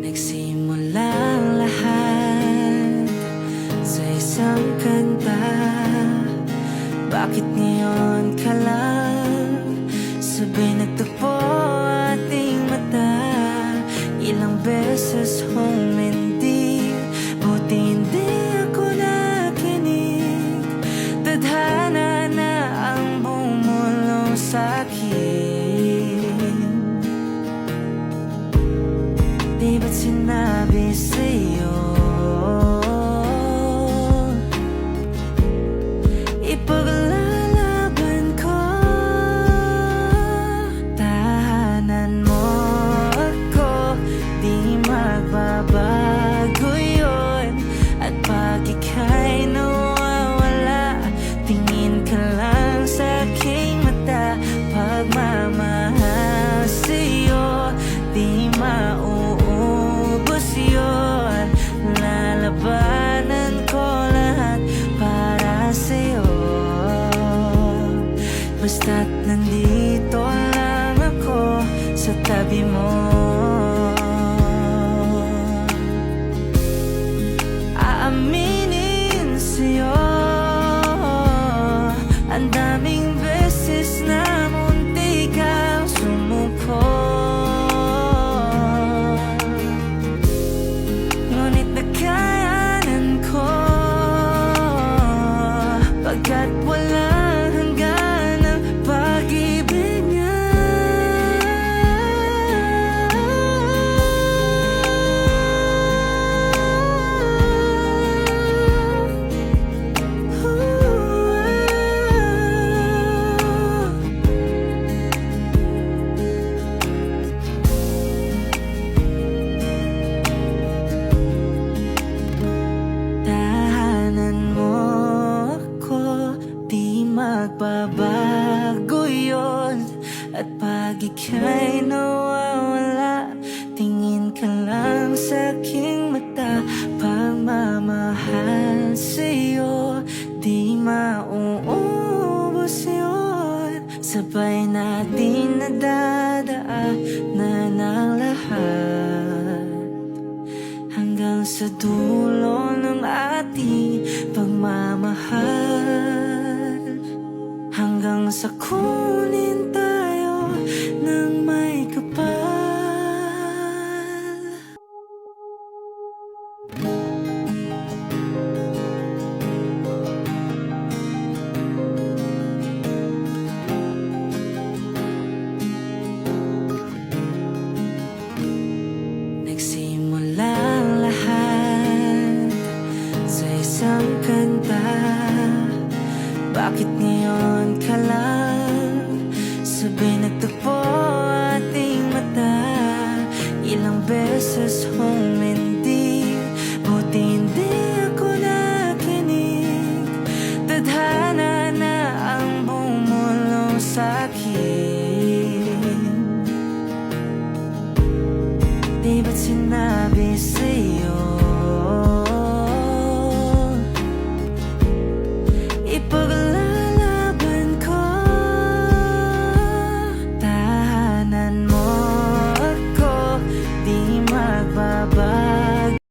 Nagsimula ang lahat sa isang kanta. Bakit ngayon ka lang sabay nagtagpo ating mata? Ilang beses humindi, buti hindi ako nakinig. Tadhana na ang bumulong sa'kin. Di ba't sinabi sa'yo ipaglalaban ko? Tahanan mo ako, di magbabago yun. At pag ika'y nawawala, tingin ka lang sa aking mata. Pagmamahal sa'yo, di mauubos yun. Lalabanan ko lahat para sa'yo. Basta't nandito lang ako sa tabi mo. Aaminin sa'yo, ang daming beses na munti kang sumuko. Ngunit nakayanan ko, pagkat walang hanggan ang pag-ibig niya. Tahanan mo ako, di magbabago yun. At pag ika'y nawawala, tingin ka lang sa aking mata. Pagmamahal sa'yo, di mauubos yun. Sabay natin nadadaanan ang lahat, hanggang sa dulo ng ating pagmamahal. Hanggang sa kunin tayo ng may kapal. Nagsimula ang lahat sa isang kanta. Bakit ngayon ka lang sabay nagtagpo ating mata? Ilang beses